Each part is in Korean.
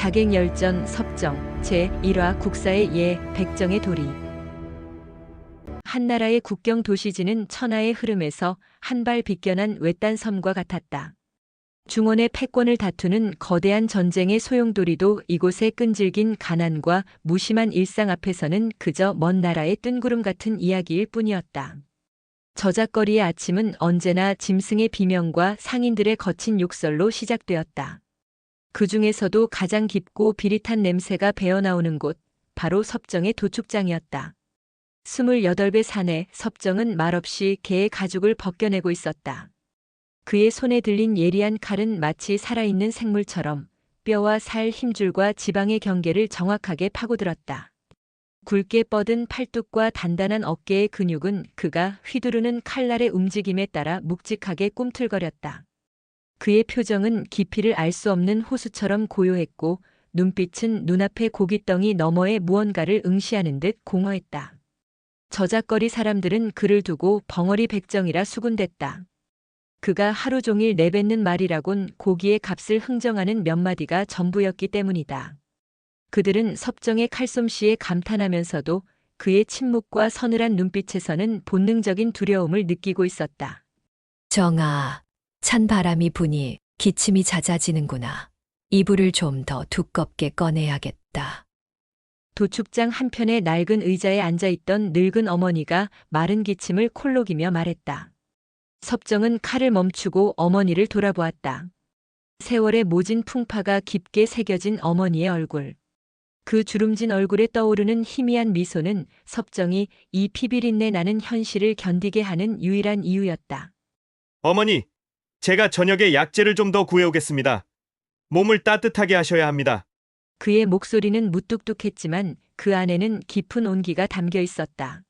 자객열전 섭정 제1화 국사의 예 백정의 도리. 한나라의 국경 도시지는 천하의 흐름에서 한 발 비껴난 외딴 섬과 같았다. 중원의 패권을 다투는 거대한 전쟁의 소용돌이도 이곳의 끈질긴 가난과 무심한 일상 앞에서는 그저 먼 나라의 뜬구름 같은 이야기일 뿐이었다. 저작거리의 아침은 언제나 짐승의 비명과 상인들의 거친 욕설로 시작되었다. 그 중에서도 가장 깊고 비릿한 냄새가 배어나오는 곳, 바로 섭정의 도축장이었다. 28배 산에 섭정은 말없이 개의 가죽을 벗겨내고 있었다. 그의 손에 들린 예리한 칼은 마치 살아있는 생물처럼 뼈와 살 힘줄과 지방의 경계를 정확하게 파고들었다. 굵게 뻗은 팔뚝과 단단한 어깨의 근육은 그가 휘두르는 칼날의 움직임에 따라 묵직하게 꿈틀거렸다. 그의 표정은 깊이를 알 수 없는 호수처럼 고요했고 눈빛은 눈앞의 고깃덩이 너머의 무언가를 응시하는 듯 공허했다. 저작거리 사람들은 그를 두고 벙어리 백정이라 수군댔다. 그가 하루 종일 내뱉는 말이라곤 고기의 값을 흥정하는 몇 마디가 전부였기 때문이다. 그들은 섭정의 칼솜씨에 감탄하면서도 그의 침묵과 서늘한 눈빛에서는 본능적인 두려움을 느끼고 있었다. 정아, 찬 바람이 부니 기침이 잦아지는구나. 이불을 좀 더 두껍게 꺼내야겠다. 도축장 한편의 낡은 의자에 앉아있던 늙은 어머니가 마른 기침을 콜록이며 말했다. 섭정은 칼을 멈추고 어머니를 돌아보았다. 세월의 모진 풍파가 깊게 새겨진 어머니의 얼굴. 그 주름진 얼굴에 떠오르는 희미한 미소는 섭정이 이 피비린내 나는 현실을 견디게 하는 유일한 이유였다. 어머니, 제가 저녁에 약재를 좀 더 구해오겠습니다. 몸을 따뜻하게 하셔야 합니다. 그의 목소리는 무뚝뚝했지만 그 안에는 깊은 온기가 담겨 있었다.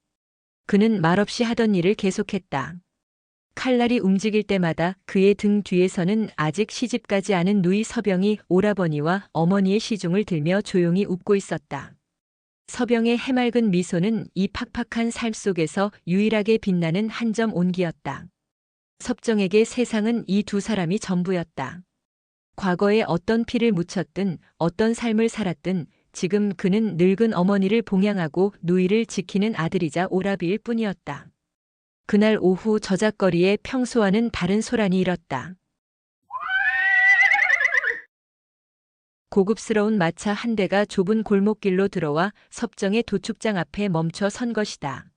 그는 말없이 하던 일을 계속했다. 칼날이 움직일 때마다 그의 등 뒤에서는 아직 시집가지 않은 누이 서병이 오라버니와 어머니의 시중을 들며 조용히 웃고 있었다. 서병의 해맑은 미소는 이 팍팍한 삶 속에서 유일하게 빛나는 한 점 온기였다. 섭정에게 세상은 이 두 사람이 전부였다. 과거에 어떤 피를 묻혔든 어떤 삶을 살았든 지금 그는 늙은 어머니를 봉양하고 누이를 지키는 아들이자 오라비일 뿐이었다. 그날 오후 저작거리에 평소와는 다른 소란이 일었다. 고급스러운 마차 한 대가 좁은 골목길로 들어와 섭정의 도축장 앞에 멈춰 선 것이다.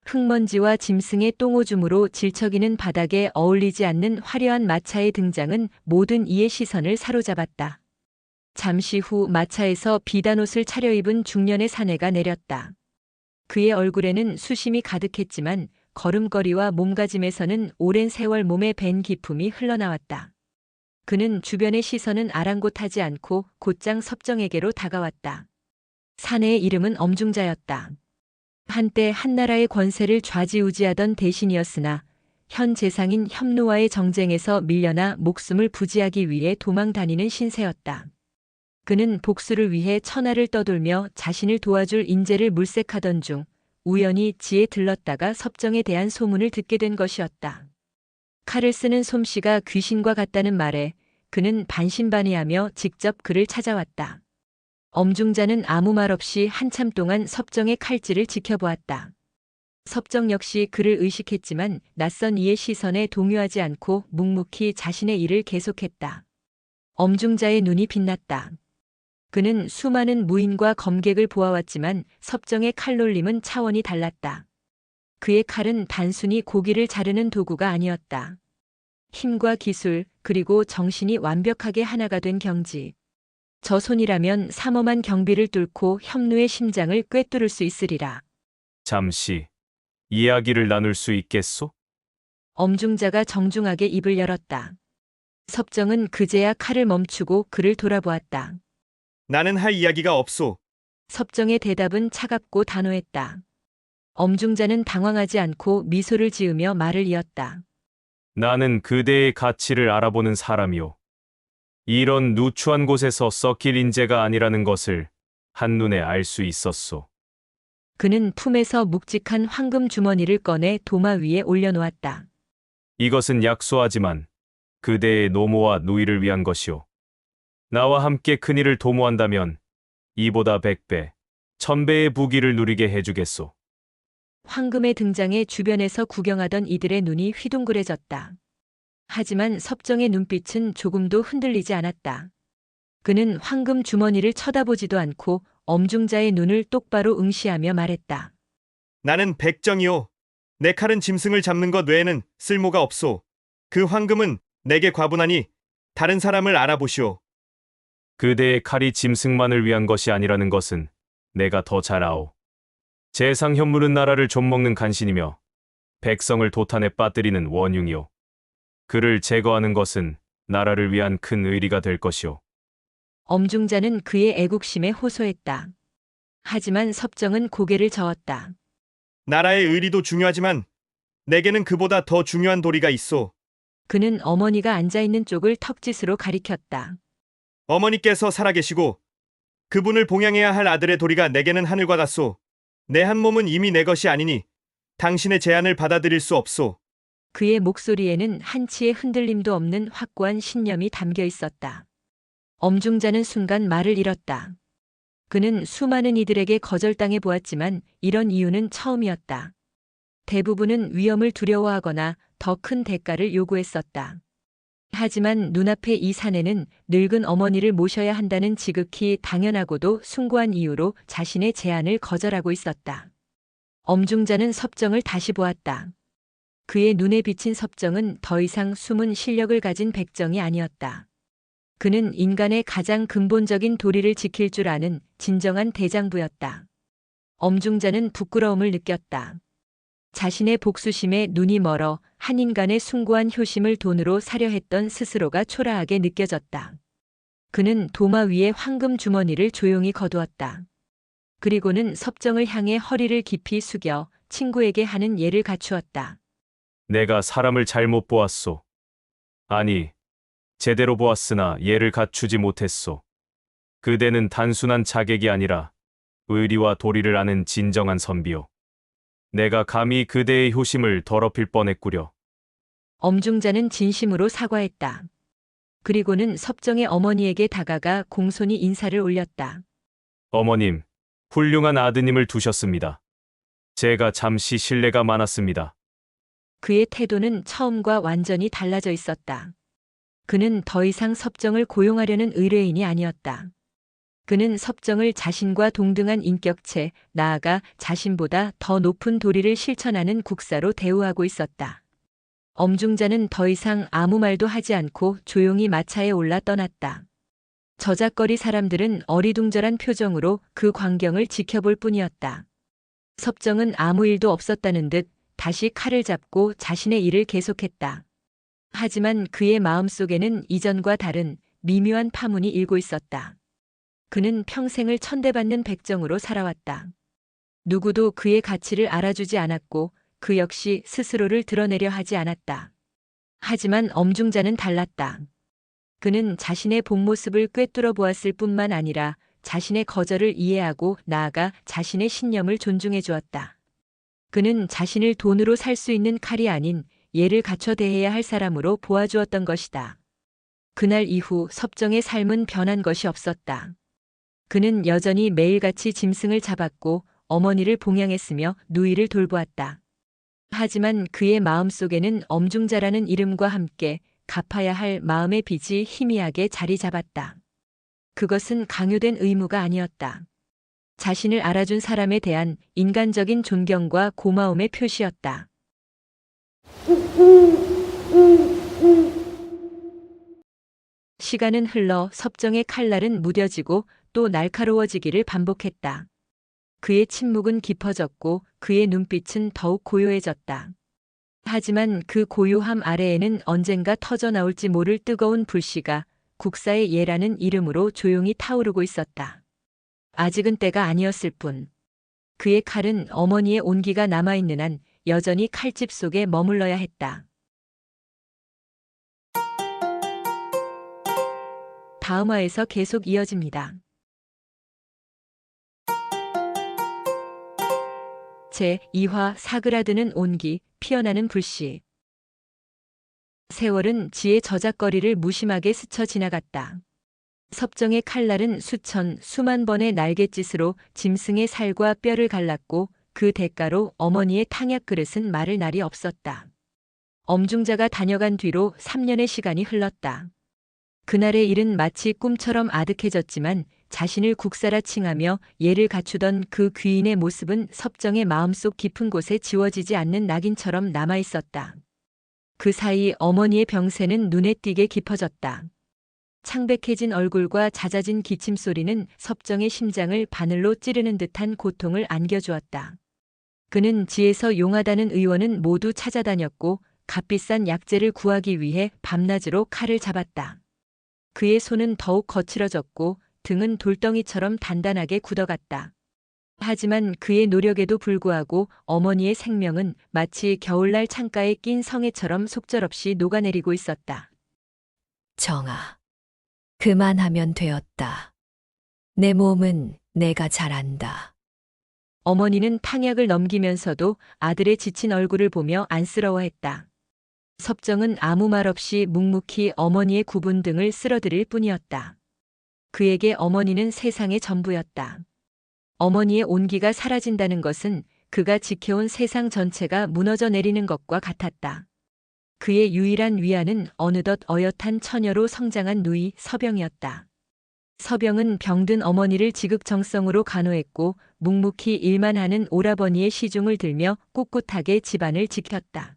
흙먼지와 짐승의 똥오줌으로 질척이는 바닥에 어울리지 않는 화려한 마차의 등장은 모든 이의 시선을 사로잡았다. 잠시 후 마차에서 비단옷을 차려입은 중년의 사내가 내렸다. 그의 얼굴에는 수심이 가득했지만 걸음걸이와 몸가짐에서는 오랜 세월 몸에 밴 기품이 흘러나왔다. 그는 주변의 시선은 아랑곳하지 않고 곧장 섭정에게로 다가왔다. 사내의 이름은 엄중자였다. 한때 한나라의 권세를 좌지우지하던 대신이었으나 현 재상인 협노와의 정쟁에서 밀려나 목숨을 부지하기 위해 도망 다니는 신세였다. 그는 복수를 위해 천하를 떠돌며 자신을 도와줄 인재를 물색하던 중 우연히 지에 들렀다가 섭정에 대한 소문을 듣게 된 것이었다. 칼을 쓰는 솜씨가 귀신과 같다는 말에 그는 반신반의하며 직접 그를 찾아왔다. 엄중자는 아무 말 없이 한참 동안 섭정의 칼질을 지켜보았다. 섭정 역시 그를 의식했지만 낯선 이의 시선에 동요하지 않고 묵묵히 자신의 일을 계속했다. 엄중자의 눈이 빛났다. 그는 수많은 무인과 검객을 보아왔지만 섭정의 칼놀림은 차원이 달랐다. 그의 칼은 단순히 고기를 자르는 도구가 아니었다. 힘과 기술, 그리고 정신이 완벽하게 하나가 된 경지. 저 손이라면 삼엄한 경비를 뚫고 협노의 심장을 꿰뚫을 수 있으리라. 잠시 이야기를 나눌 수 있겠소? 엄중자가 정중하게 입을 열었다. 섭정은 그제야 칼을 멈추고 그를 돌아보았다. 나는 할 이야기가 없소. 섭정의 대답은 차갑고 단호했다. 엄중자는 당황하지 않고 미소를 지으며 말을 이었다. 나는 그대의 가치를 알아보는 사람이오. 이런 누추한 곳에서 썩힐 인재가 아니라는 것을 한눈에 알 수 있었소. 그는 품에서 묵직한 황금 주머니를 꺼내 도마 위에 올려놓았다. 이것은 약소하지만 그대의 노모와 누이를 위한 것이오. 나와 함께 큰일을 도모한다면 이보다 100배, 1000배의 부귀를 누리게 해주겠소. 황금의 등장에 주변에서 구경하던 이들의 눈이 휘둥그레졌다. 하지만 섭정의 눈빛은 조금도 흔들리지 않았다. 그는 황금 주머니를 쳐다보지도 않고 엄중자의 눈을 똑바로 응시하며 말했다. 나는 백정이요. 내 칼은 짐승을 잡는 것 외에는 쓸모가 없소. 그 황금은 내게 과분하니 다른 사람을 알아보시오. 그대의 칼이 짐승만을 위한 것이 아니라는 것은 내가 더 잘 아오. 재상 현물은 나라를 좀먹는 간신이며 백성을 도탄에 빠뜨리는 원흉이오. 그를 제거하는 것은 나라를 위한 큰 의리가 될 것이오. 엄중자는 그의 애국심에 호소했다. 하지만 섭정은 고개를 저었다. 나라의 의리도 중요하지만 내게는 그보다 더 중요한 도리가 있소. 그는 어머니가 앉아있는 쪽을 턱짓으로 가리켰다. 어머니께서 살아계시고 그분을 봉양해야 할 아들의 도리가 내게는 하늘과 같소. 내 한 몸은 이미 내 것이 아니니 당신의 제안을 받아들일 수 없소. 그의 목소리에는 한치의 흔들림도 없는 확고한 신념이 담겨 있었다. 엄중자는 순간 말을 잃었다. 그는 수많은 이들에게 거절당해 보았지만 이런 이유는 처음이었다. 대부분은 위험을 두려워하거나 더 큰 대가를 요구했었다. 하지만 눈앞에 이 사내는 늙은 어머니를 모셔야 한다는 지극히 당연하고도 숭고한 이유로 자신의 제안을 거절하고 있었다. 엄중자는 섭정을 다시 보았다. 그의 눈에 비친 섭정은 더 이상 숨은 실력을 가진 백정이 아니었다. 그는 인간의 가장 근본적인 도리를 지킬 줄 아는 진정한 대장부였다. 엄중자는 부끄러움을 느꼈다. 자신의 복수심에 눈이 멀어 한 인간의 숭고한 효심을 돈으로 사려 했던 스스로가 초라하게 느껴졌다. 그는 도마 위에 황금 주머니를 조용히 거두었다. 그리고는 섭정을 향해 허리를 깊이 숙여 친구에게 하는 예를 갖추었다. 내가 사람을 잘못 보았소. 아니, 제대로 보았으나 예를 갖추지 못했소. 그대는 단순한 자객이 아니라 의리와 도리를 아는 진정한 선비요. 내가 감히 그대의 효심을 더럽힐 뻔했구려. 엄중자는 진심으로 사과했다. 그리고는 섭정의 어머니에게 다가가 공손히 인사를 올렸다. 어머님, 훌륭한 아드님을 두셨습니다. 제가 잠시 신뢰가 많았습니다. 그의 태도는 처음과 완전히 달라져 있었다. 그는 더 이상 섭정을 고용하려는 의뢰인이 아니었다. 그는 섭정을 자신과 동등한 인격체, 나아가 자신보다 더 높은 도리를 실천하는 국사로 대우하고 있었다. 엄중자는 더 이상 아무 말도 하지 않고 조용히 마차에 올라 떠났다. 저작거리 사람들은 어리둥절한 표정으로 그 광경을 지켜볼 뿐이었다. 섭정은 아무 일도 없었다는 듯 다시 칼을 잡고 자신의 일을 계속했다. 하지만 그의 마음속에는 이전과 다른 미묘한 파문이 일고 있었다. 그는 평생을 천대받는 백정으로 살아왔다. 누구도 그의 가치를 알아주지 않았고 그 역시 스스로를 드러내려 하지 않았다. 하지만 엄중자는 달랐다. 그는 자신의 본 모습을 꿰뚫어 보았을 뿐만 아니라 자신의 거절을 이해하고 나아가 자신의 신념을 존중해 주었다. 그는 자신을 돈으로 살 수 있는 칼이 아닌 예를 갖춰 대해야 할 사람으로 보아주었던 것이다. 그날 이후 섭정의 삶은 변한 것이 없었다. 그는 여전히 매일같이 짐승을 잡았고 어머니를 봉양했으며 누이를 돌보았다. 하지만 그의 마음속에는 엄중자라는 이름과 함께 갚아야 할 마음의 빚이 희미하게 자리 잡았다. 그것은 강요된 의무가 아니었다. 자신을 알아준 사람에 대한 인간적인 존경과 고마움의 표시였다. 시간은 흘러 섭정의 칼날은 무뎌지고 또 날카로워지기를 반복했다. 그의 침묵은 깊어졌고 그의 눈빛은 더욱 고요해졌다. 하지만 그 고요함 아래에는 언젠가 터져나올지 모를 뜨거운 불씨가 국사의 예라는 이름으로 조용히 타오르고 있었다. 아직은 때가 아니었을 뿐. 그의 칼은 어머니의 온기가 남아있는 한 여전히 칼집 속에 머물러야 했다. 다음 화에서 계속 이어집니다. 제2화 사그라드는 온기, 피어나는 불씨. 세월은 지의 저작거리를 무심하게 스쳐 지나갔다. 섭정의 칼날은 수만 번의 날갯짓으로 짐승의 살과 뼈를 갈랐고 그 대가로 어머니의 탕약 그릇은 마를 날이 없었다. 엄중자가 다녀간 뒤로 3년의 시간이 흘렀다. 그날의 일은 마치 꿈처럼 아득해졌지만 자신을 국사라 칭하며 예를 갖추던 그 귀인의 모습은 섭정의 마음속 깊은 곳에 지워지지 않는 낙인처럼 남아있었다. 그 사이 어머니의 병세는 눈에 띄게 깊어졌다. 창백해진 얼굴과 잦아진 기침소리는 섭정의 심장을 바늘로 찌르는 듯한 고통을 안겨주었다. 그는 지에서 용하다는 의원은 모두 찾아다녔고 값비싼 약재를 구하기 위해 밤낮으로 칼을 잡았다. 그의 손은 더욱 거칠어졌고 등은 돌덩이처럼 단단하게 굳어갔다. 하지만 그의 노력에도 불구하고 어머니의 생명은 마치 겨울날 창가에 낀 성에처럼 속절없이 녹아내리고 있었다. 정아, 그만하면 되었다. 내 몸은 내가 잘 안다. 어머니는 탕약을 넘기면서도 아들의 지친 얼굴을 보며 안쓰러워했다. 섭정은 아무 말 없이 묵묵히 어머니의 굽은 등을 쓸어드릴 뿐이었다. 그에게 어머니는 세상의 전부였다. 어머니의 온기가 사라진다는 것은 그가 지켜온 세상 전체가 무너져 내리는 것과 같았다. 그의 유일한 위안은 어느덧 어엿한 처녀로 성장한 누이 서병이었다. 서병은 병든 어머니를 지극정성으로 간호했고 묵묵히 일만 하는 오라버니의 시중을 들며 꿋꿋하게 집안을 지켰다.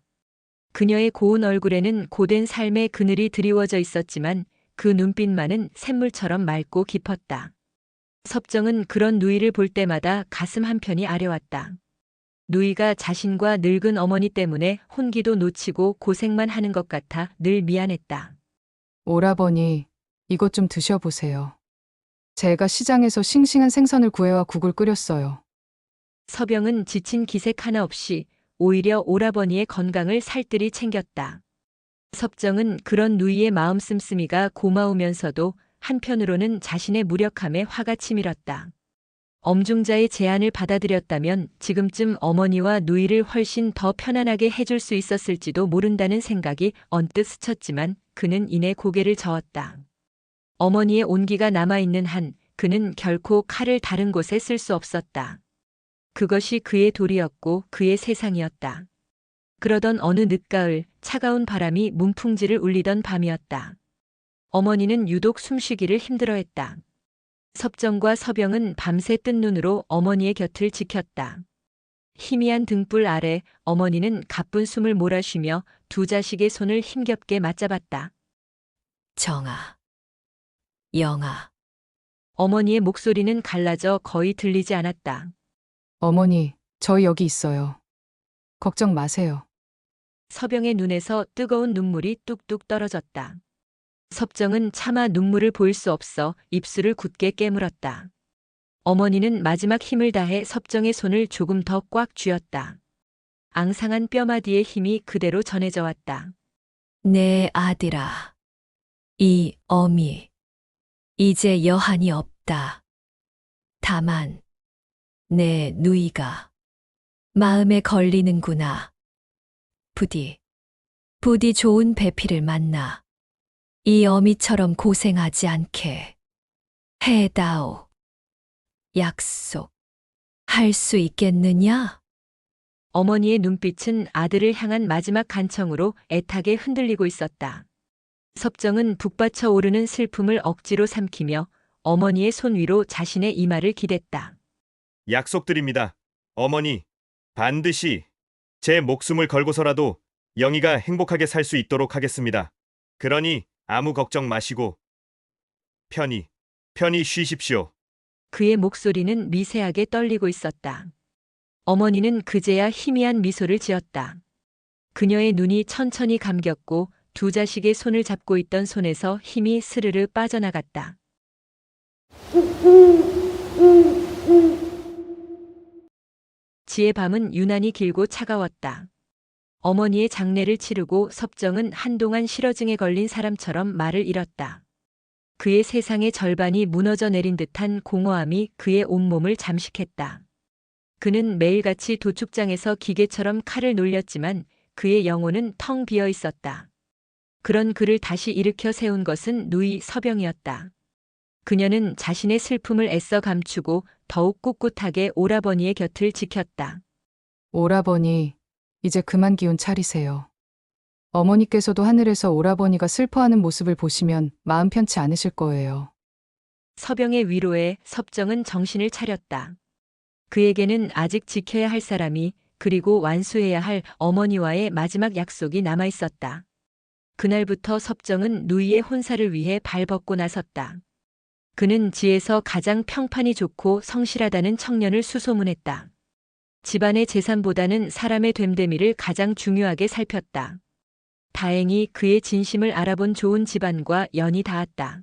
그녀의 고운 얼굴에는 고된 삶의 그늘이 드리워져 있었지만 그 눈빛만은 샘물처럼 맑고 깊었다. 섭정은 그런 누이를 볼 때마다 가슴 한편이 아려왔다. 누이가 자신과 늙은 어머니 때문에 혼기도 놓치고 고생만 하는 것 같아 늘 미안했다. 오라버니, 이것 좀 드셔보세요. 제가 시장에서 싱싱한 생선을 구해와 국을 끓였어요. 서병은 지친 기색 하나 없이 오히려 오라버니의 건강을 살뜰히 챙겼다. 섭정은 그런 누이의 마음 씀씀이가 고마우면서도 한편으로는 자신의 무력함에 화가 치밀었다. 엄중자의 제안을 받아들였다면 지금쯤 어머니와 누이를 훨씬 더 편안하게 해줄 수 있었을지도 모른다는 생각이 언뜻 스쳤지만 그는 이내 고개를 저었다. 어머니의 온기가 남아있는 한 그는 결코 칼을 다른 곳에 쓸 수 없었다. 그것이 그의 도리였고 그의 세상이었다. 그러던 어느 늦가을 차가운 바람이 문풍지를 울리던 밤이었다. 어머니는 유독 숨쉬기를 힘들어했다. 섭정과 서병은 밤새 뜬 눈으로 어머니의 곁을 지켰다. 희미한 등불 아래 어머니는 가쁜 숨을 몰아쉬며 두 자식의 손을 힘겹게 맞잡았다. 정아, 영아, 어머니의 목소리는 갈라져 거의 들리지 않았다. 어머니, 저희 여기 있어요. 걱정 마세요. 서병의 눈에서 뜨거운 눈물이 뚝뚝 떨어졌다. 섭정은 차마 눈물을 보일 수 없어 입술을 굳게 깨물었다. 어머니는 마지막 힘을 다해 섭정의 손을 조금 더 꽉 쥐었다. 앙상한 뼈마디의 힘이 그대로 전해져 왔다. 내 아들아, 이 어미, 이제 여한이 없다. 다만, 내 누이가 마음에 걸리는구나. 부디 좋은 배필을 만나 이 어미처럼 고생하지 않게 해다오. 약속, 할 수 있겠느냐? 어머니의 눈빛은 아들을 향한 마지막 간청으로 애타게 흔들리고 있었다. 섭정은 북받쳐 오르는 슬픔을 억지로 삼키며 어머니의 손 위로 자신의 이마를 기댔다. 약속드립니다. 어머니, 반드시 제 목숨을 걸고서라도 영희가 행복하게 살 수 있도록 하겠습니다. 그러니 아무 걱정 마시고 편히 쉬십시오. 그의 목소리는 미세하게 떨리고 있었다. 어머니는 그제야 희미한 미소를 지었다. 그녀의 눈이 천천히 감겼고 두 자식의 손을 잡고 있던 손에서 힘이 스르르 빠져나갔다. 지의 밤은 유난히 길고 차가웠다. 어머니의 장례를 치르고 섭정은 한동안 실어증에 걸린 사람처럼 말을 잃었다. 그의 세상의 절반이 무너져 내린 듯한 공허함이 그의 온몸을 잠식했다. 그는 매일같이 도축장에서 기계처럼 칼을 놀렸지만 그의 영혼은 텅 비어 있었다. 그런 그를 다시 일으켜 세운 것은 누이 서병이었다. 그녀는 자신의 슬픔을 애써 감추고 더욱 꿋꿋하게 오라버니의 곁을 지켰다. 오라버니, 이제 그만 기운 차리세요. 어머니께서도 하늘에서 오라버니가 슬퍼하는 모습을 보시면 마음 편치 않으실 거예요. 서병의 위로에 섭정은 정신을 차렸다. 그에게는 아직 지켜야 할 사람이 그리고 완수해야 할 어머니와의 마지막 약속이 남아 있었다. 그날부터 섭정은 누이의 혼사를 위해 발벗고 나섰다. 그는 지에서 가장 평판이 좋고 성실하다는 청년을 수소문했다. 집안의 재산보다는 사람의 됨됨이를 가장 중요하게 살폈다. 다행히 그의 진심을 알아본 좋은 집안과 연이 닿았다.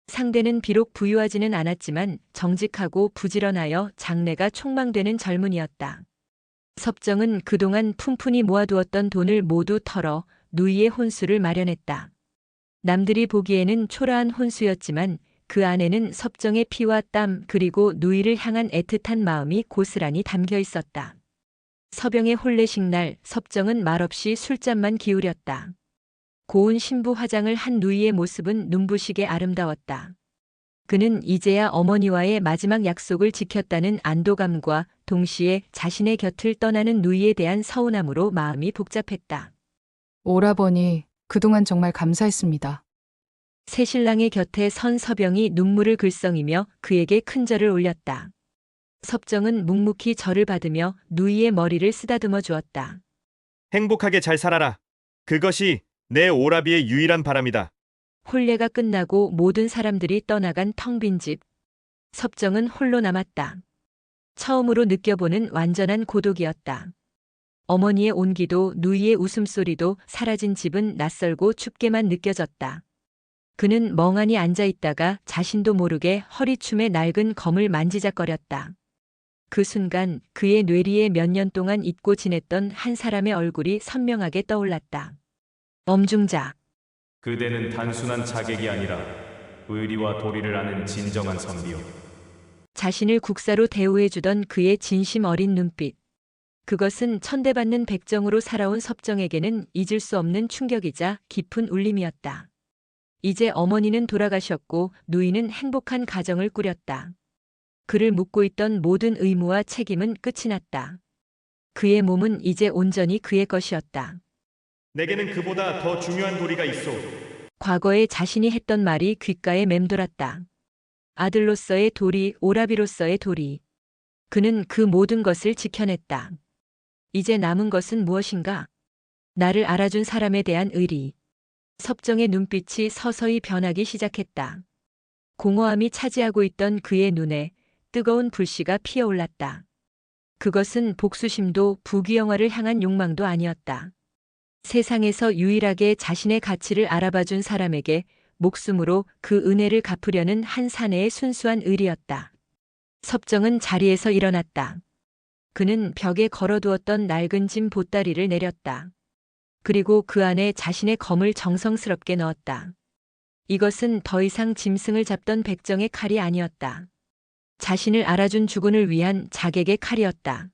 상대는 비록 부유하지는 않았지만 정직하고 부지런하여 장래가 촉망되는 젊은이였다. 섭정은 그동안 푼푼히 모아두었던 돈을 모두 털어 누이의 혼수를 마련했다. 남들이 보기에는 초라한 혼수였지만 그 안에는 섭정의 피와 땀 그리고 누이를 향한 애틋한 마음이 고스란히 담겨 있었다. 서병의 혼례식 날 섭정은 말없이 술잔만 기울였다. 고운 신부 화장을 한 누이의 모습은 눈부시게 아름다웠다. 그는 이제야 어머니와의 마지막 약속을 지켰다는 안도감과 동시에 자신의 곁을 떠나는 누이에 대한 서운함으로 마음이 복잡했다. 오라버니, 그동안 정말 감사했습니다. 새신랑의 곁에 선 서병이 눈물을 글썽이며 그에게 큰절을 올렸다. 섭정은 묵묵히 절을 받으며 누이의 머리를 쓰다듬어 주었다. 행복하게 잘 살아라. 그것이 내 오라비의 유일한 바람이다. 혼례가 끝나고 모든 사람들이 떠나간 텅 빈 집. 섭정은 홀로 남았다. 처음으로 느껴보는 완전한 고독이었다. 어머니의 온기도 누이의 웃음소리도 사라진 집은 낯설고 춥게만 느껴졌다. 그는 멍하니 앉아 있다가 자신도 모르게 허리춤에 낡은 검을 만지작거렸다. 그 순간 그의 뇌리에 몇 년 동안 잊고 지냈던 한 사람의 얼굴이 선명하게 떠올랐다. 엄중자. 그대는 단순한 자객이 아니라 의리와 도리를 아는 진정한 선비요. 자신을 국사로 대우해주던 그의 진심 어린 눈빛. 그것은 천대받는 백정으로 살아온 섭정에게는 잊을 수 없는 충격이자 깊은 울림이었다. 이제 어머니는 돌아가셨고 누이는 행복한 가정을 꾸렸다. 그를 묶고 있던 모든 의무와 책임은 끝이 났다. 그의 몸은 이제 온전히 그의 것이었다. 내게는 그보다 더 중요한 도리가 있어. 과거에 자신이 했던 말이 귓가에 맴돌았다. 아들로서의 도리, 오라비로서의 도리. 그는 그 모든 것을 지켜냈다. 이제 남은 것은 무엇인가? 나를 알아준 사람에 대한 의리. 섭정의 눈빛이 서서히 변하기 시작했다. 공허함이 차지하고 있던 그의 눈에 뜨거운 불씨가 피어올랐다. 그것은 복수심도 부귀영화를 향한 욕망도 아니었다. 세상에서 유일하게 자신의 가치를 알아봐준 사람에게 목숨으로 그 은혜를 갚으려는 한 사내의 순수한 의리였다. 섭정은 자리에서 일어났다. 그는 벽에 걸어두었던 낡은 짐 보따리를 내렸다. 그리고 그 안에 자신의 검을 정성스럽게 넣었다. 이것은 더 이상 짐승을 잡던 백정의 칼이 아니었다. 자신을 알아준 주군을 위한 자객의 칼이었다.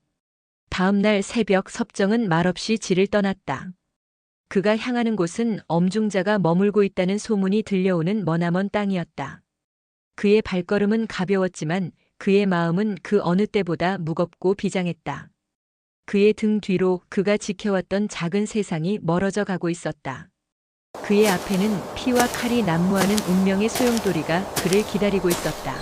다음 날 새벽 섭정은 말없이 질을 떠났다. 그가 향하는 곳은 엄중자가 머물고 있다는 소문이 들려오는 머나먼 땅이었다. 그의 발걸음은 가벼웠지만 그의 마음은 그 어느 때보다 무겁고 비장했다. 그의 등 뒤로 그가 지켜왔던 작은 세상이 멀어져 가고 있었다. 그의 앞에는 피와 칼이 난무하는 운명의 소용돌이가 그를 기다리고 있었다.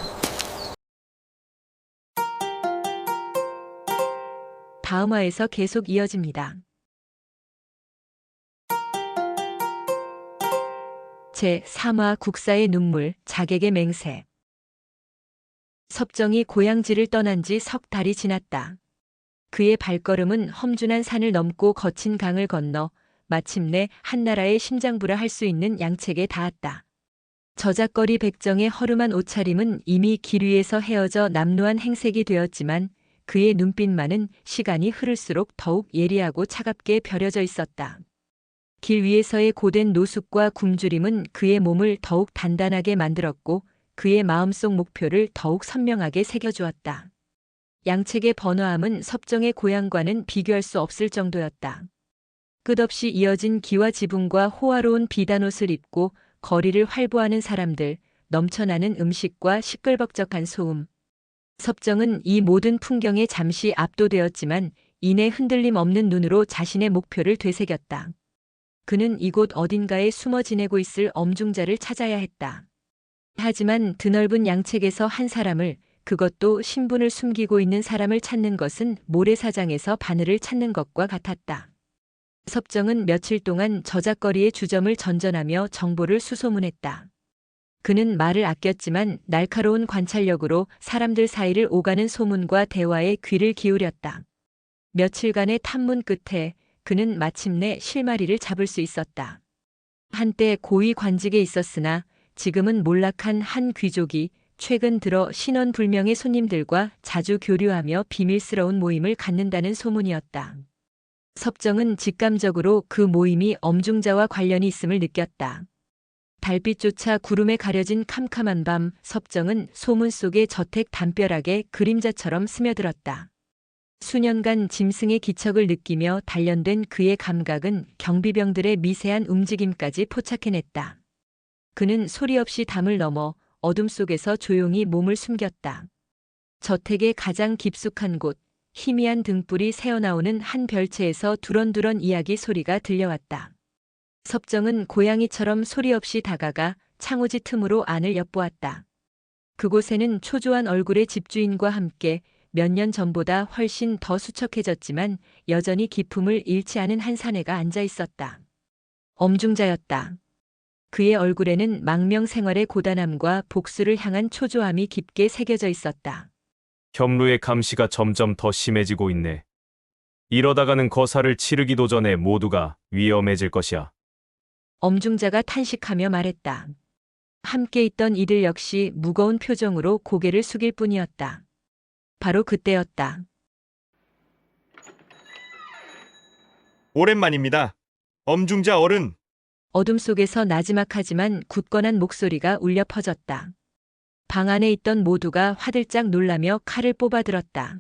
다음 화에서 계속 이어집니다. 제3화 국사의 눈물, 자객의 맹세. 섭정이 고향지를 떠난 지 석 달이 지났다. 그의 발걸음은 험준한 산을 넘고 거친 강을 건너 마침내 한나라의 심장부라 할 수 있는 양책에 닿았다. 저작거리 백정의 허름한 옷차림은 이미 길 위에서 헤어져 남루한 행색이 되었지만 그의 눈빛만은 시간이 흐를수록 더욱 예리하고 차갑게 벼려져 있었다. 길 위에서의 고된 노숙과 굶주림은 그의 몸을 더욱 단단하게 만들었고 그의 마음속 목표를 더욱 선명하게 새겨주었다. 양책의 번화함은 섭정의 고향과는 비교할 수 없을 정도였다. 끝없이 이어진 기와 지붕과 호화로운 비단옷을 입고 거리를 활보하는 사람들, 넘쳐나는 음식과 시끌벅적한 소음. 섭정은 이 모든 풍경에 잠시 압도되었지만 이내 흔들림 없는 눈으로 자신의 목표를 되새겼다. 그는 이곳 어딘가에 숨어 지내고 있을 엄중자를 찾아야 했다. 하지만 드넓은 양책에서 한 사람을, 그것도 신분을 숨기고 있는 사람을 찾는 것은 모래사장에서 바늘을 찾는 것과 같았다. 섭정은 며칠 동안 저작거리의 주점을 전전하며 정보를 수소문했다. 그는 말을 아꼈지만 날카로운 관찰력으로 사람들 사이를 오가는 소문과 대화에 귀를 기울였다. 며칠간의 탐문 끝에 그는 마침내 실마리를 잡을 수 있었다. 한때 고위 관직에 있었으나 지금은 몰락한 한 귀족이 최근 들어 신원불명의 손님들과 자주 교류하며 비밀스러운 모임을 갖는다는 소문이었다. 섭정은 직감적으로 그 모임이 엄중자와 관련이 있음을 느꼈다. 달빛조차 구름에 가려진 캄캄한 밤, 섭정은 소문 속의 저택 담벼락에 그림자처럼 스며들었다. 수년간 짐승의 기척을 느끼며 단련된 그의 감각은 경비병들의 미세한 움직임까지 포착해냈다. 그는 소리 없이 담을 넘어 어둠 속에서 조용히 몸을 숨겼다. 저택의 가장 깊숙한 곳, 희미한 등불이 새어나오는 한 별채에서 두런두런 이야기 소리가 들려왔다. 섭정은 고양이처럼 소리 없이 다가가 창호지 틈으로 안을 엿보았다. 그곳에는 초조한 얼굴의 집주인과 함께 몇 년 전보다 훨씬 더 수척해졌지만 여전히 기품을 잃지 않은 한 사내가 앉아 있었다. 엄중자였다. 그의 얼굴에는 망명 생활의 고단함과 복수를 향한 초조함이 깊게 새겨져 있었다. 혐루의 감시가 점점 더 심해지고 있네. 이러다가는 거사를 치르기도 전에 모두가 위험해질 것이야. 엄중자가 탄식하며 말했다. 함께 있던 이들 역시 무거운 표정으로 고개를 숙일 뿐이었다. 바로 그때였다. 오랜만입니다. 엄중자 어른. 어둠 속에서 나지막하지만 굳건한 목소리가 울려 퍼졌다. 방 안에 있던 모두가 화들짝 놀라며 칼을 뽑아들었다.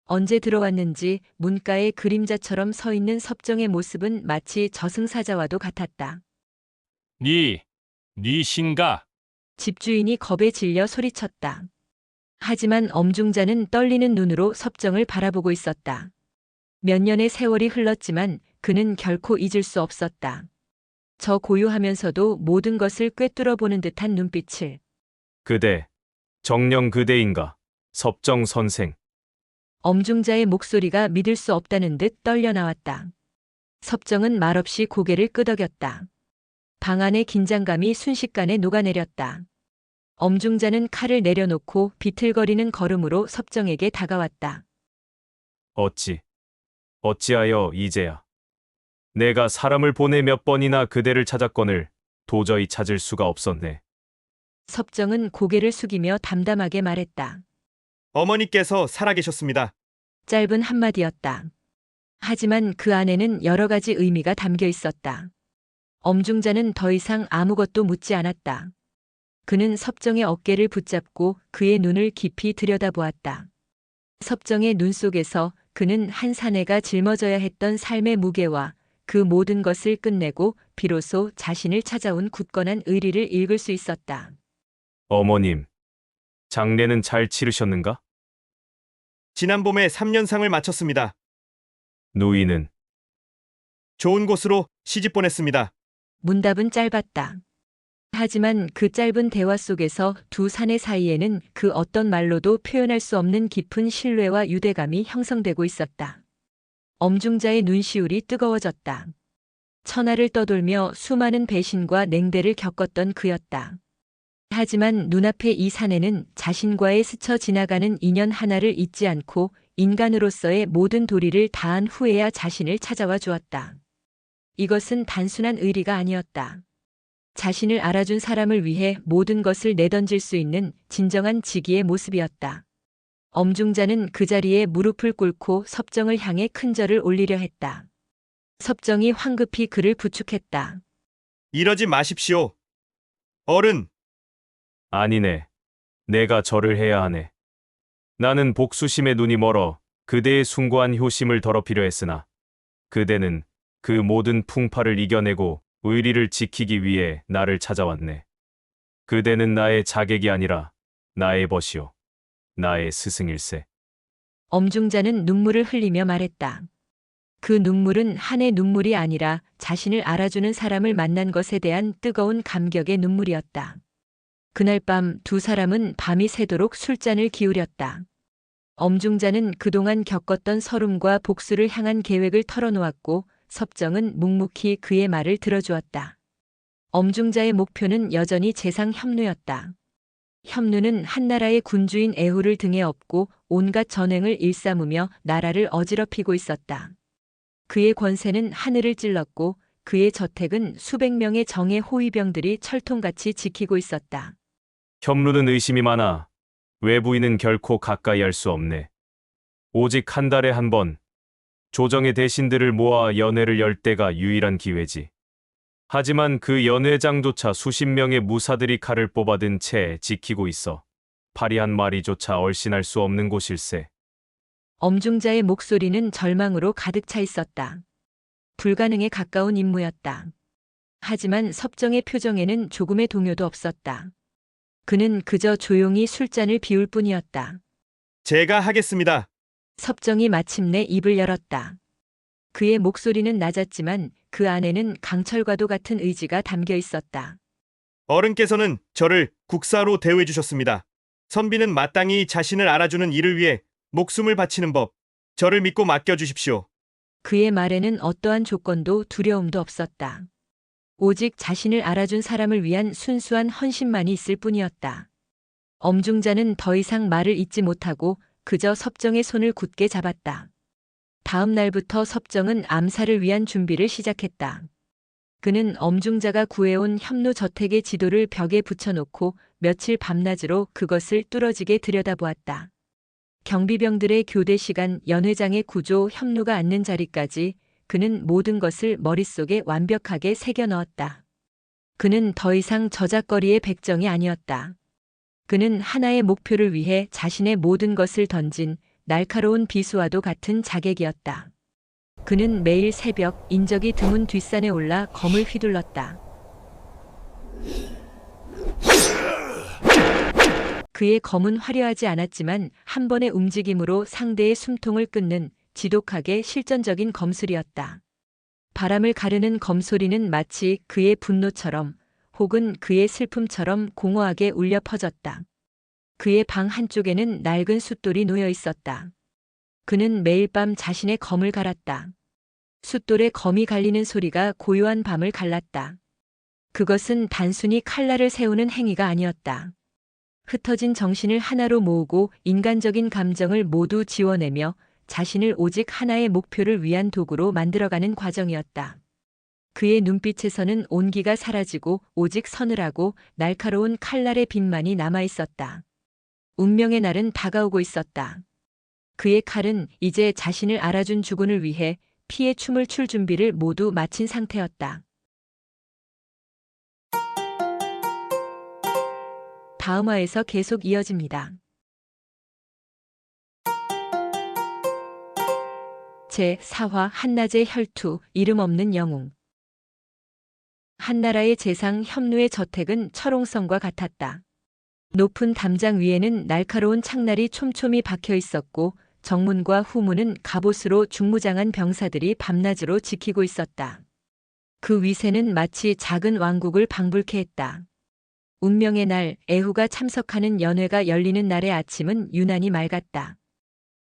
언제 들어왔는지 문가에 그림자처럼 서 있는 섭정의 모습은 마치 저승사자와도 같았다. 니신가? 집주인이 겁에 질려 소리쳤다. 하지만 엄중자는 떨리는 눈으로 섭정을 바라보고 있었다. 몇 년의 세월이 흘렀지만 그는 결코 잊을 수 없었다. 저 고요하면서도 모든 것을 꿰뚫어 보는 듯한 눈빛을. 그대, 정녕 그대인가? 섭정 선생. 엄중자의 목소리가 믿을 수 없다는 듯 떨려 나왔다. 섭정은 말없이 고개를 끄덕였다. 방 안의 긴장감이 순식간에 녹아내렸다. 엄중자는 칼을 내려놓고 비틀거리는 걸음으로 섭정에게 다가왔다. 어찌하여 이제야. 내가 사람을 보내 몇 번이나 그대를 찾았거늘 도저히 찾을 수가 없었네. 섭정은 고개를 숙이며 담담하게 말했다. 어머니께서 살아계셨습니다. 짧은 한마디였다. 하지만 그 안에는 여러 가지 의미가 담겨 있었다. 엄중자는 더 이상 아무것도 묻지 않았다. 그는 섭정의 어깨를 붙잡고 그의 눈을 깊이 들여다보았다. 섭정의 눈 속에서 그는 한 사내가 짊어져야 했던 삶의 무게와 그 모든 것을 끝내고 비로소 자신을 찾아온 굳건한 의리를 읽을 수 있었다. 어머님, 장례는 잘 치르셨는가? 지난 봄에 3년상을 마쳤습니다. 누이는 좋은 곳으로 시집 보냈습니다. 문답은 짧았다. 하지만 그 짧은 대화 속에서 두 사내 사이에는 그 어떤 말로도 표현할 수 없는 깊은 신뢰와 유대감이 형성되고 있었다. 엄중자의 눈시울이 뜨거워졌다. 천하를 떠돌며 수많은 배신과 냉대를 겪었던 그였다. 하지만 눈앞의 이 사내는 자신과의 스쳐 지나가는 인연 하나를 잊지 않고 인간으로서의 모든 도리를 다한 후에야 자신을 찾아와 주었다. 이것은 단순한 의리가 아니었다. 자신을 알아준 사람을 위해 모든 것을 내던질 수 있는 진정한 지기의 모습이었다. 엄중자는 그 자리에 무릎을 꿇고 섭정을 향해 큰 절을 올리려 했다. 섭정이 황급히 그를 부축했다. 이러지 마십시오. 어른. 아니네. 내가 절을 해야 하네. 나는 복수심에 눈이 멀어 그대의 숭고한 효심을 더럽히려 했으나 그대는 그 모든 풍파를 이겨내고 의리를 지키기 위해 나를 찾아왔네. 그대는 나의 자객이 아니라 나의 벗이요. 나의 스승일세. 엄중자는 눈물을 흘리며 말했다. 그 눈물은 한의 눈물이 아니라 자신을 알아주는 사람을 만난 것에 대한 뜨거운 감격의 눈물이었다. 그날 밤 두 사람은 밤이 새도록 술잔을 기울였다. 엄중자는 그동안 겪었던 서름과 복수를 향한 계획을 털어놓았고 섭정은 묵묵히 그의 말을 들어주었다. 엄중자의 목표는 여전히 재상 협누였다. 협누는 한나라의 군주인 애후를 등에 업고 온갖 전횡을 일삼으며 나라를 어지럽히고 있었다. 그의 권세는 하늘을 찔렀고 그의 저택은 수백 명의 정예 호위병들이 철통같이 지키고 있었다. 협루는 의심이 많아 외부인은 결코 가까이 할 수 없네. 오직 한 달에 한 번 조정의 대신들을 모아 연회를 열 때가 유일한 기회지. 하지만 그 연회장조차 수십 명의 무사들이 칼을 뽑아든 채 지키고 있어 파리 한 마리조차 얼씬할 수 없는 곳일세. 엄중자의 목소리는 절망으로 가득 차 있었다. 불가능에 가까운 임무였다. 하지만 섭정의 표정에는 조금의 동요도 없었다. 그는 그저 조용히 술잔을 비울 뿐이었다. 제가 하겠습니다. 섭정이 마침내 입을 열었다. 그의 목소리는 낮았지만 그 안에는 강철과도 같은 의지가 담겨 있었다. 어른께서는 저를 국사로 대우해 주셨습니다. 선비는 마땅히 자신을 알아주는 이를 위해 목숨을 바치는 법. 저를 믿고 맡겨주십시오. 그의 말에는 어떠한 조건도 두려움도 없었다. 오직 자신을 알아준 사람을 위한 순수한 헌신만이 있을 뿐이었다. 엄중자는 더 이상 말을 잇지 못하고 그저 섭정의 손을 굳게 잡았다. 다음 날부터 섭정은 암살을 위한 준비를 시작했다. 그는 엄중자가 구해온 협루 저택의 지도를 벽에 붙여놓고 며칠 밤낮으로 그것을 뚫어지게 들여다보았다. 경비병들의 교대 시간, 연회장의 구조, 협루가 앉는 자리까지 그는 모든 것을 머릿속에 완벽하게 새겨 넣었다. 그는 더 이상 저작거리의 백정이 아니었다. 그는 하나의 목표를 위해 자신의 모든 것을 던진 날카로운 비수와도 같은 자객이었다. 그는 매일 새벽 인적이 드문 뒷산에 올라 검을 휘둘렀다. 그의 검은 화려하지 않았지만 한 번의 움직임으로 상대의 숨통을 끊는 지독하게 실전적인 검술이었다. 바람을 가르는 검소리는 마치 그의 분노처럼 혹은 그의 슬픔처럼 공허하게 울려 퍼졌다. 그의 방 한쪽에는 낡은 숫돌이 놓여 있었다. 그는 매일 밤 자신의 검을 갈았다. 숫돌에 검이 갈리는 소리가 고요한 밤을 갈랐다. 그것은 단순히 칼날을 세우는 행위가 아니었다. 흩어진 정신을 하나로 모으고 인간적인 감정을 모두 지워내며 자신을 오직 하나의 목표를 위한 도구로 만들어가는 과정이었다. 그의 눈빛에서는 온기가 사라지고 오직 서늘하고 날카로운 칼날의 빛만이 남아있었다. 운명의 날은 다가오고 있었다. 그의 칼은 이제 자신을 알아준 주군을 위해 피의 춤을 출 준비를 모두 마친 상태였다. 다음 화에서 계속 이어집니다. 제4화 한낮의 혈투, 이름 없는 영웅. 한나라의 재상 협누의 저택은 철옹성과 같았다. 높은 담장 위에는 날카로운 창날이 촘촘히 박혀 있었고 정문과 후문은 갑옷으로 중무장한 병사들이 밤낮으로 지키고 있었다. 그 위세는 마치 작은 왕국을 방불케 했다. 운명의 날, 애후가 참석하는 연회가 열리는 날의 아침은 유난히 맑았다.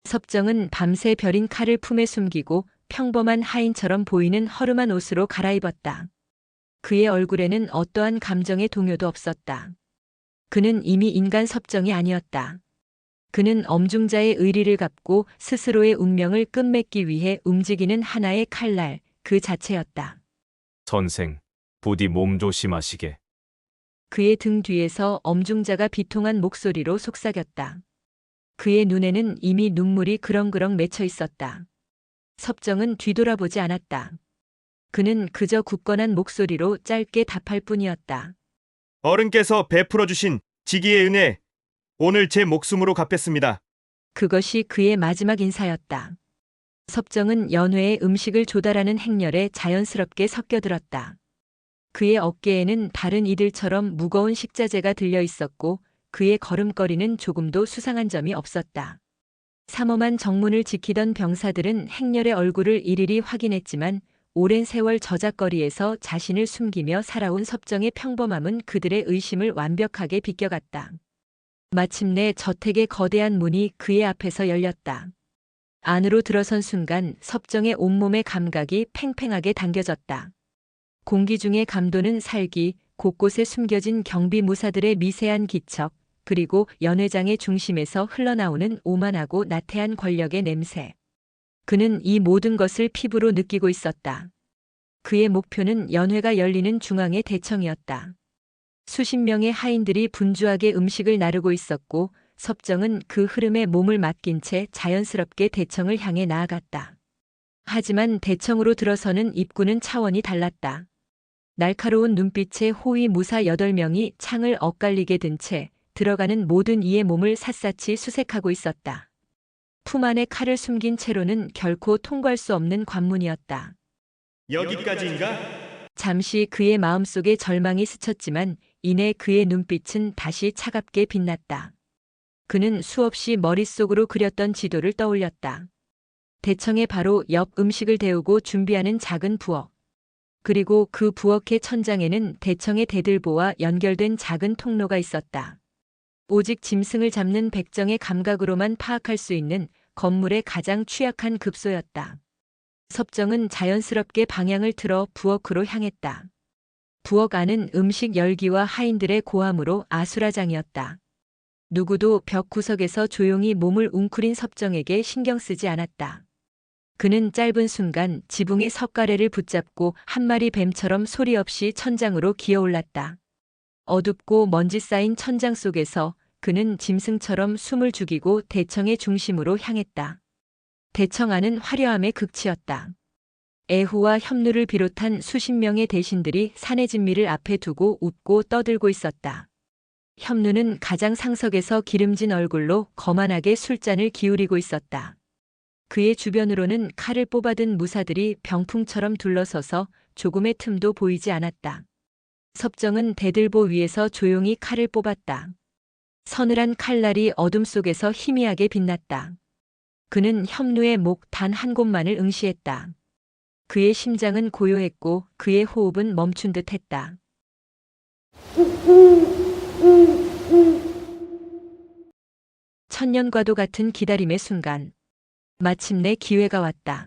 섭정은 밤새 벼린 칼을 품에 숨기고 평범한 하인처럼 보이는 허름한 옷으로 갈아입었다. 그의 얼굴에는 어떠한 감정의 동요도 없었다. 그는 이미 인간 섭정이 아니었다. 그는 엄중자의 의리를 갚고 스스로의 운명을 끝맺기 위해 움직이는 하나의 칼날, 그 자체였다. 선생, 부디 몸 조심하시게. 그의 등 뒤에서 엄중자가 비통한 목소리로 속삭였다. 그의 눈에는 이미 눈물이 그렁그렁 맺혀 있었다. 섭정은 뒤돌아보지 않았다. 그는 그저 굳건한 목소리로 짧게 답할 뿐이었다. 어른께서 베풀어 주신 지기의 은혜, 오늘 제 목숨으로 갚겠습니다. 그것이 그의 마지막 인사였다. 섭정은 연회에 음식을 조달하는 행렬에 자연스럽게 섞여들었다. 그의 어깨에는 다른 이들처럼 무거운 식자재가 들려 있었고 그의 걸음걸이는 조금도 수상한 점이 없었다. 삼엄한 정문을 지키던 병사들은 행렬의 얼굴을 일일이 확인했지만 오랜 세월 저작거리에서 자신을 숨기며 살아온 섭정의 평범함은 그들의 의심을 완벽하게 비껴갔다. 마침내 저택의 거대한 문이 그의 앞에서 열렸다. 안으로 들어선 순간 섭정의 온몸의 감각이 팽팽하게 당겨졌다. 공기 중의 감도는 살기, 곳곳에 숨겨진 경비 무사들의 미세한 기척, 그리고 연회장의 중심에서 흘러나오는 오만하고 나태한 권력의 냄새. 그는 이 모든 것을 피부로 느끼고 있었다. 그의 목표는 연회가 열리는 중앙의 대청이었다. 수십 명의 하인들이 분주하게 음식을 나르고 있었고 섭정은 그 흐름에 몸을 맡긴 채 자연스럽게 대청을 향해 나아갔다. 하지만 대청으로 들어서는 입구는 차원이 달랐다. 날카로운 눈빛의 호위 무사 8명이 창을 엇갈리게 든 채 들어가는 모든 이의 몸을 샅샅이 수색하고 있었다. 품 안에 칼을 숨긴 채로는 결코 통과할 수 없는 관문이었다. 여기까지인가? 잠시 그의 마음속에 절망이 스쳤지만 이내 그의 눈빛은 다시 차갑게 빛났다. 그는 수없이 머릿속으로 그렸던 지도를 떠올렸다. 대청의 바로 옆 음식을 데우고 준비하는 작은 부엌. 그리고 그 부엌의 천장에는 대청의 대들보와 연결된 작은 통로가 있었다. 오직 짐승을 잡는 백정의 감각으로만 파악할 수 있는 건물의 가장 취약한 급소였다. 섭정은 자연스럽게 방향을 틀어 부엌으로 향했다. 부엌 안은 음식 열기와 하인들의 고함으로 아수라장이었다. 누구도 벽 구석에서 조용히 몸을 웅크린 섭정에게 신경 쓰지 않았다. 그는 짧은 순간 지붕의 석가래를 붙잡고 한 마리 뱀처럼 소리 없이 천장으로 기어올랐다. 어둡고 먼지 쌓인 천장 속에서 그는 짐승처럼 숨을 죽이고 대청의 중심으로 향했다. 대청 안은 화려함의 극치였다. 애후와 협누를 비롯한 수십 명의 대신들이 산의 진미를 앞에 두고 웃고 떠들고 있었다. 협누는 가장 상석에서 기름진 얼굴로 거만하게 술잔을 기울이고 있었다. 그의 주변으로는 칼을 뽑아든 무사들이 병풍처럼 둘러서서 조금의 틈도 보이지 않았다. 섭정은 대들보 위에서 조용히 칼을 뽑았다. 서늘한 칼날이 어둠 속에서 희미하게 빛났다. 그는 협누의 목 단 한 곳만을 응시했다. 그의 심장은 고요했고 그의 호흡은 멈춘 듯 했다. 천년과도 같은 기다림의 순간. 마침내 기회가 왔다.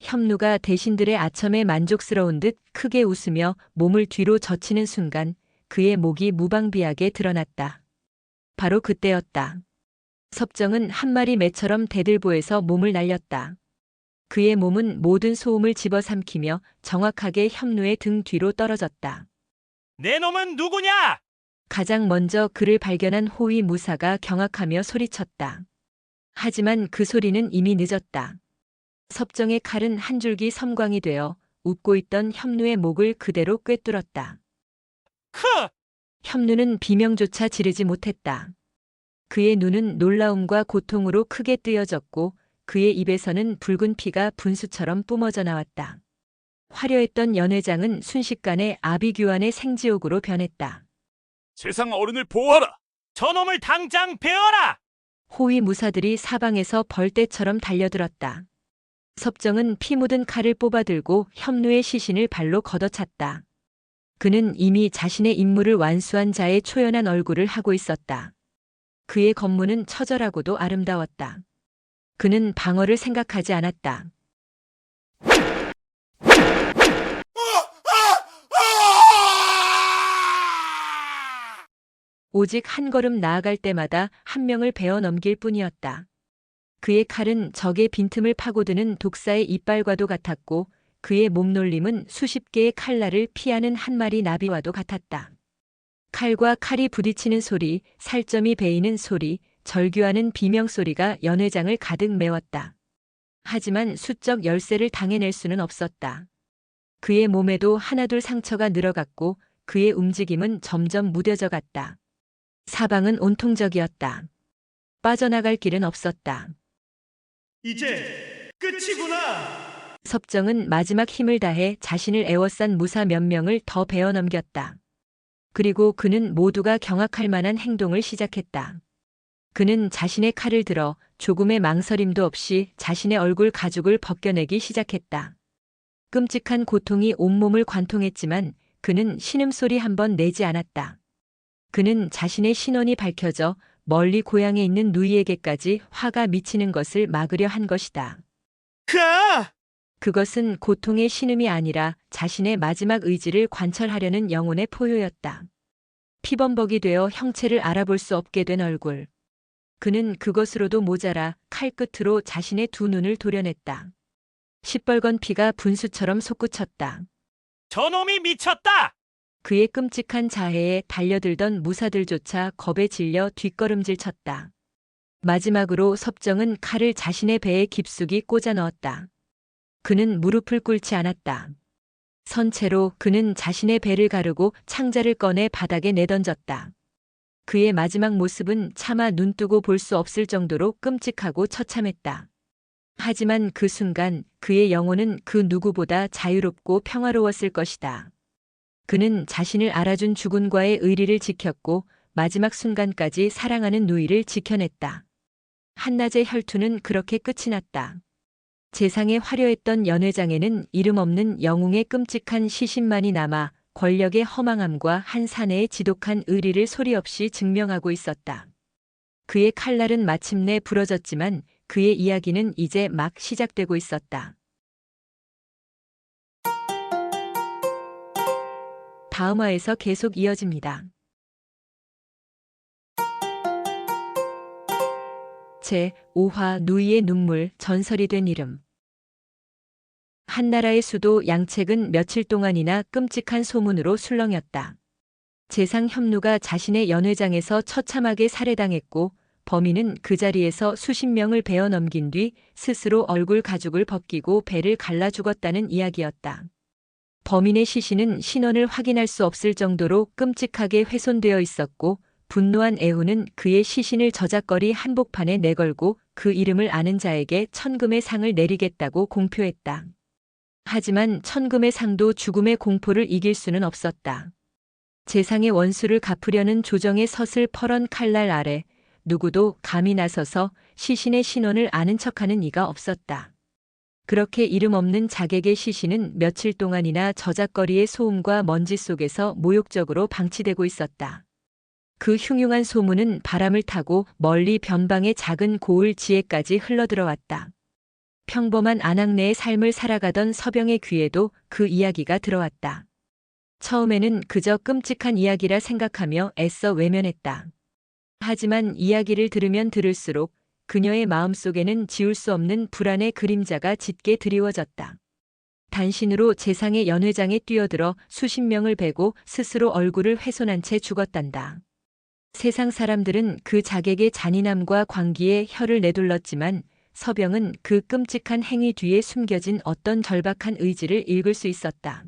협누가 대신들의 아첨에 만족스러운 듯 크게 웃으며 몸을 뒤로 젖히는 순간 그의 목이 무방비하게 드러났다. 바로 그때였다. 섭정은 한 마리 매처럼 대들보에서 몸을 날렸다. 그의 몸은 모든 소음을 집어삼키며 정확하게 협누의 등 뒤로 떨어졌다. 내 놈은 누구냐? 가장 먼저 그를 발견한 호위 무사가 경악하며 소리쳤다. 하지만 그 소리는 이미 늦었다. 섭정의 칼은 한 줄기 섬광이 되어 웃고 있던 협누의 목을 그대로 꿰뚫었다. 크! 협누는 비명조차 지르지 못했다. 그의 눈은 놀라움과 고통으로 크게 뜨여졌고 그의 입에서는 붉은 피가 분수처럼 뿜어져 나왔다. 화려했던 연회장은 순식간에 아비규환의 생지옥으로 변했다. 세상 어른을 보호하라! 저놈을 당장 베어라! 호위 무사들이 사방에서 벌떼처럼 달려들었다. 섭정은 피 묻은 칼을 뽑아들고 협누의 시신을 발로 걷어찼다. 그는 이미 자신의 임무를 완수한 자의 초연한 얼굴을 하고 있었다. 그의 검문은 처절하고도 아름다웠다. 그는 방어를 생각하지 않았다. 오직 한 걸음 나아갈 때마다 한 명을 베어 넘길 뿐이었다. 그의 칼은 적의 빈틈을 파고드는 독사의 이빨과도 같았고 그의 몸놀림은 수십 개의 칼날을 피하는 한 마리 나비와도 같았다. 칼과 칼이 부딪히는 소리, 살점이 베이는 소리, 절규하는 비명소리가 연회장을 가득 메웠다. 하지만 수적 열세를 당해낼 수는 없었다. 그의 몸에도 하나둘 상처가 늘어갔고 그의 움직임은 점점 무뎌져 갔다. 사방은 온통적이었다. 빠져나갈 길은 없었다. 이제 끝이구나. 섭정은 마지막 힘을 다해 자신을 애워싼 무사 몇 명을 더 베어 넘겼다. 그리고 그는 모두가 경악할 만한 행동을 시작했다. 그는 자신의 칼을 들어 조금의 망설임도 없이 자신의 얼굴 가죽을 벗겨내기 시작했다. 끔찍한 고통이 온몸을 관통했지만 그는 신음소리 한 번 내지 않았다. 그는 자신의 신원이 밝혀져 멀리 고향에 있는 누이에게까지 화가 미치는 것을 막으려 한 것이다. 크아! 그것은 고통의 신음이 아니라 자신의 마지막 의지를 관철하려는 영혼의 포효였다. 피범벅이 되어 형체를 알아볼 수 없게 된 얼굴. 그는 그것으로도 모자라 칼끝으로 자신의 두 눈을 도려냈다. 시뻘건 피가 분수처럼 솟구쳤다. 저놈이 미쳤다! 그의 끔찍한 자해에 달려들던 무사들조차 겁에 질려 뒷걸음질 쳤다. 마지막으로 섭정은 칼을 자신의 배에 깊숙이 꽂아 넣었다. 그는 무릎을 꿇지 않았다. 선체로 그는 자신의 배를 가르고 창자를 꺼내 바닥에 내던졌다. 그의 마지막 모습은 차마 눈뜨고 볼 수 없을 정도로 끔찍하고 처참했다. 하지만 그 순간 그의 영혼은 그 누구보다 자유롭고 평화로웠을 것이다. 그는 자신을 알아준 주군과의 의리를 지켰고 마지막 순간까지 사랑하는 누이를 지켜냈다. 한낮의 혈투는 그렇게 끝이 났다. 세상에 화려했던 연회장에는 이름 없는 영웅의 끔찍한 시신만이 남아 권력의 허망함과 한 사내의 지독한 의리를 소리 없이 증명하고 있었다. 그의 칼날은 마침내 부러졌지만 그의 이야기는 이제 막 시작되고 있었다. 다음 화에서 계속 이어집니다. 제5화 누이의 눈물, 전설이 된 이름. 한나라의 수도 양책은 며칠 동안이나 끔찍한 소문으로 술렁였다. 재상 현무가 자신의 연회장에서 처참하게 살해당했고 범인은 그 자리에서 수십 명을 베어 넘긴 뒤 스스로 얼굴 가죽을 벗기고 배를 갈라 죽었다는 이야기였다. 범인의 시신은 신원을 확인할 수 없을 정도로 끔찍하게 훼손되어 있었고 분노한 애후는 그의 시신을 저작거리 한복판에 내걸고 그 이름을 아는 자에게 천금의 상을 내리겠다고 공표했다. 하지만 천금의 상도 죽음의 공포를 이길 수는 없었다. 재상의 원수를 갚으려는 조정의 서슬 퍼런 칼날 아래 누구도 감히 나서서 시신의 신원을 아는 척하는 이가 없었다. 그렇게 이름 없는 자객의 시신은 며칠 동안이나 저작거리의 소음과 먼지 속에서 모욕적으로 방치되고 있었다. 그 흉흉한 소문은 바람을 타고 멀리 변방의 작은 고을 지혜까지 흘러들어왔다. 평범한 안악내의 삶을 살아가던 서병의 귀에도 그 이야기가 들어왔다. 처음에는 그저 끔찍한 이야기라 생각하며 애써 외면했다. 하지만 이야기를 들으면 들을수록 그녀의 마음속에는 지울 수 없는 불안의 그림자가 짙게 드리워졌다. 단신으로 재상의 연회장에 뛰어들어 수십 명을 베고 스스로 얼굴을 훼손한 채 죽었단다. 세상 사람들은 그 자객의 잔인함과 광기에 혀를 내둘렀지만 서병은 그 끔찍한 행위 뒤에 숨겨진 어떤 절박한 의지를 읽을 수 있었다.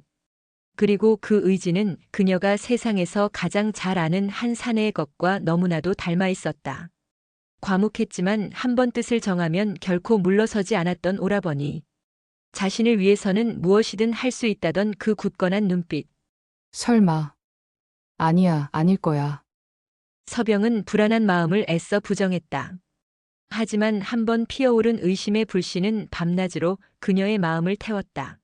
그리고 그 의지는 그녀가 세상에서 가장 잘 아는 한 사내의 것과 너무나도 닮아 있었다. 과묵했지만 한 번 뜻을 정하면 결코 물러서지 않았던 오라버니. 자신을 위해서는 무엇이든 할 수 있다던 그 굳건한 눈빛. 설마. 아니야, 아닐 거야. 서병은 불안한 마음을 애써 부정했다. 하지만 한번 피어오른 의심의 불씨는 밤낮으로 그녀의 마음을 태웠다.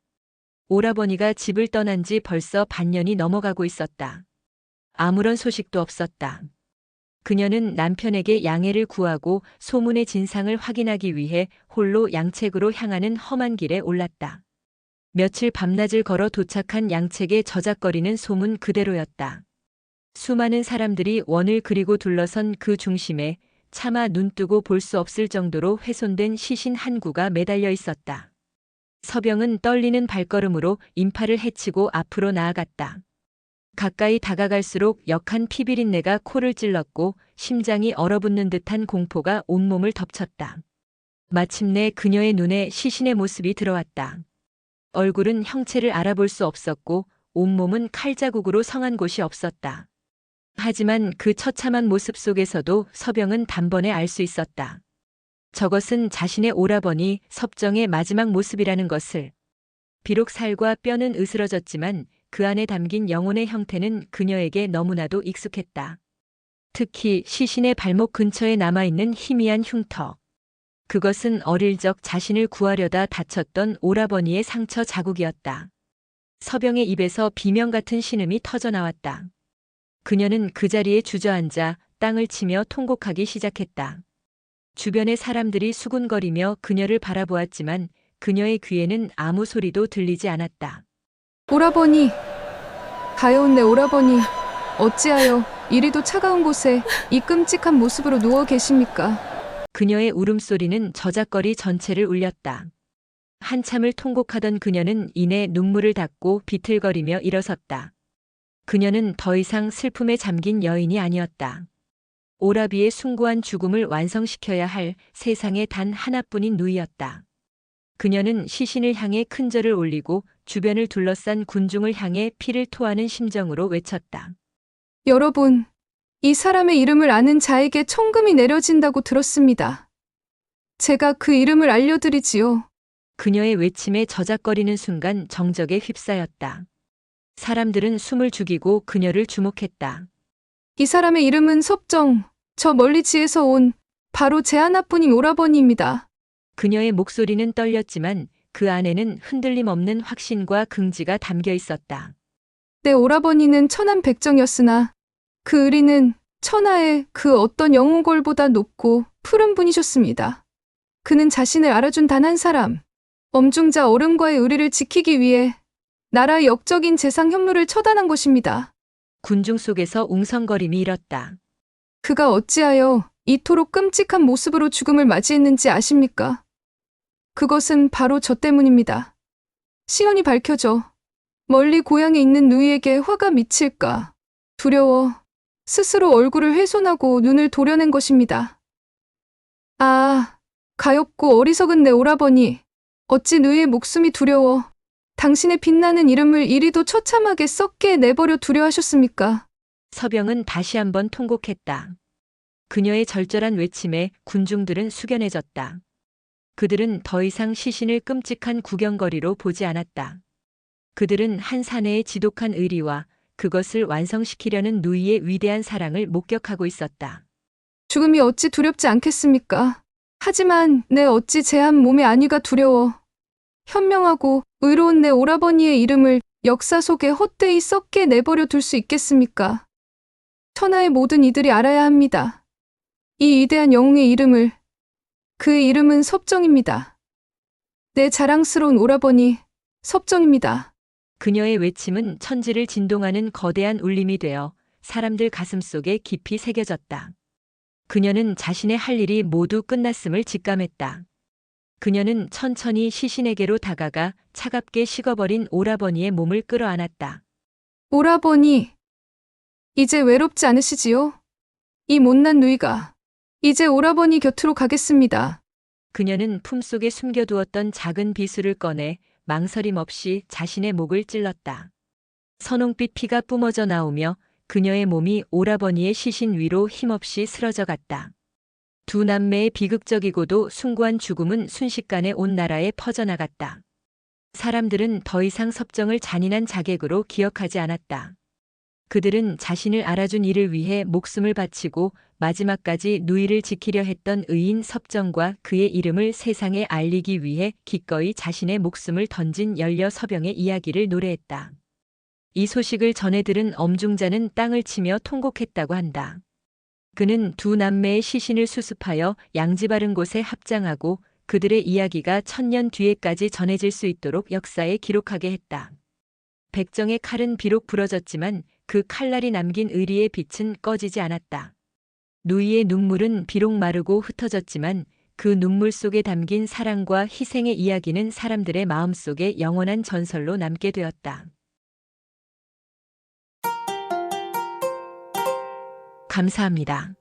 오라버니가 집을 떠난 지 벌써 반년이 넘어가고 있었다. 아무런 소식도 없었다. 그녀는 남편에게 양해를 구하고 소문의 진상을 확인하기 위해 홀로 양책으로 향하는 험한 길에 올랐다. 며칠 밤낮을 걸어 도착한 양책의 저작거리는 소문 그대로였다. 수많은 사람들이 원을 그리고 둘러선 그 중심에 차마 눈뜨고 볼 수 없을 정도로 훼손된 시신 한 구가 매달려 있었다. 서병은 떨리는 발걸음으로 인파를 헤치고 앞으로 나아갔다. 가까이 다가갈수록 역한 피비린내가 코를 찔렀고 심장이 얼어붙는 듯한 공포가 온몸을 덮쳤다. 마침내 그녀의 눈에 시신의 모습이 들어왔다. 얼굴은 형체를 알아볼 수 없었고 온몸은 칼자국으로 성한 곳이 없었다. 하지만 그 처참한 모습 속에서도 서병은 단번에 알 수 있었다. 저것은 자신의 오라버니 섭정의 마지막 모습이라는 것을. 비록 살과 뼈는 으스러졌지만 그 안에 담긴 영혼의 형태는 그녀에게 너무나도 익숙했다. 특히 시신의 발목 근처에 남아있는 희미한 흉터. 그것은 어릴 적 자신을 구하려다 다쳤던 오라버니의 상처 자국이었다. 서병의 입에서 비명 같은 신음이 터져나왔다. 그녀는 그 자리에 주저앉아 땅을 치며 통곡하기 시작했다. 주변의 사람들이 수군거리며 그녀를 바라보았지만 그녀의 귀에는 아무 소리도 들리지 않았다. 오라버니, 가여운 내 오라버니, 어찌하여 이리도 차가운 곳에 이 끔찍한 모습으로 누워 계십니까? 그녀의 울음소리는 저작거리 전체를 울렸다. 한참을 통곡하던 그녀는 이내 눈물을 닦고 비틀거리며 일어섰다. 그녀는 더 이상 슬픔에 잠긴 여인이 아니었다. 오라비의 숭고한 죽음을 완성시켜야 할 세상에 단 하나뿐인 누이였다. 그녀는 시신을 향해 큰 절을 올리고 주변을 둘러싼 군중을 향해 피를 토하는 심정으로 외쳤다. 여러분, 이 사람의 이름을 아는 자에게 천금이 내려진다고 들었습니다. 제가 그 이름을 알려드리지요. 그녀의 외침에 저작거리는 순간 정적에 휩싸였다. 사람들은 숨을 죽이고 그녀를 주목했다. 이 사람의 이름은 섭정, 저 멀리 지에서 온 바로 제 하나뿐인 오라버니입니다. 그녀의 목소리는 떨렸지만 그 안에는 흔들림 없는 확신과 긍지가 담겨 있었다. 내 오라버니는 천한 백정이었으나 그 의리는 천하의 그 어떤 영웅골보다 높고 푸른 분이셨습니다. 그는 자신을 알아준 단 한 사람, 엄중자 어른과의 의리를 지키기 위해 나라의 역적인 재상 현무를 처단한 것입니다. 군중 속에서 웅성거림이 일었다. 그가 어찌하여 이토록 끔찍한 모습으로 죽음을 맞이했는지 아십니까? 그것은 바로 저 때문입니다. 시연이 밝혀져 멀리 고향에 있는 누이에게 화가 미칠까 두려워 스스로 얼굴을 훼손하고 눈을 도려낸 것입니다. 아, 가엾고 어리석은 내 오라버니, 어찌 누이의 목숨이 두려워 당신의 빛나는 이름을 이리도 처참하게 썩게 내버려 두려 하셨습니까? 서병은 다시 한번 통곡했다. 그녀의 절절한 외침에 군중들은 숙연해졌다. 그들은 더 이상 시신을 끔찍한 구경거리로 보지 않았다. 그들은 한 사내의 지독한 의리와 그것을 완성시키려는 누이의 위대한 사랑을 목격하고 있었다. 죽음이 어찌 두렵지 않겠습니까? 하지만 내 어찌 제 한 몸의 안위가 두려워 현명하고 의로운 내 오라버니의 이름을 역사 속에 헛되이 썩게 내버려 둘 수 있겠습니까? 천하의 모든 이들이 알아야 합니다. 이 위대한 영웅의 이름을. 그 이름은 섭정입니다. 내 자랑스러운 오라버니 섭정입니다. 그녀의 외침은 천지를 진동하는 거대한 울림이 되어 사람들 가슴속에 깊이 새겨졌다. 그녀는 자신의 할 일이 모두 끝났음을 직감했다. 그녀는 천천히 시신에게로 다가가 차갑게 식어버린 오라버니의 몸을 끌어안았다. 오라버니, 이제 외롭지 않으시지요? 이 못난 누이가 이제 오라버니 곁으로 가겠습니다. 그녀는 품속에 숨겨두었던 작은 비수를 꺼내 망설임 없이 자신의 목을 찔렀다. 선홍빛 피가 뿜어져 나오며 그녀의 몸이 오라버니의 시신 위로 힘없이 쓰러져 갔다. 두 남매의 비극적이고도 숭고한 죽음은 순식간에 온 나라에 퍼져나갔다. 사람들은 더 이상 섭정을 잔인한 자객으로 기억하지 않았다. 그들은 자신을 알아준 이를 위해 목숨을 바치고 마지막까지 누이를 지키려 했던 의인 섭정과 그의 이름을 세상에 알리기 위해 기꺼이 자신의 목숨을 던진 연려 서병의 이야기를 노래했다. 이 소식을 전해 들은 엄중자는 땅을 치며 통곡했다고 한다. 그는 두 남매의 시신을 수습하여 양지 바른 곳에 합장하고 그들의 이야기가 1000년 뒤에까지 전해질 수 있도록 역사에 기록하게 했다. 백정의 칼은 비록 부러졌지만 그 칼날이 남긴 의리의 빛은 꺼지지 않았다. 누이의 눈물은 비록 마르고 흩어졌지만 그 눈물 속에 담긴 사랑과 희생의 이야기는 사람들의 마음속에 영원한 전설로 남게 되었다. 감사합니다.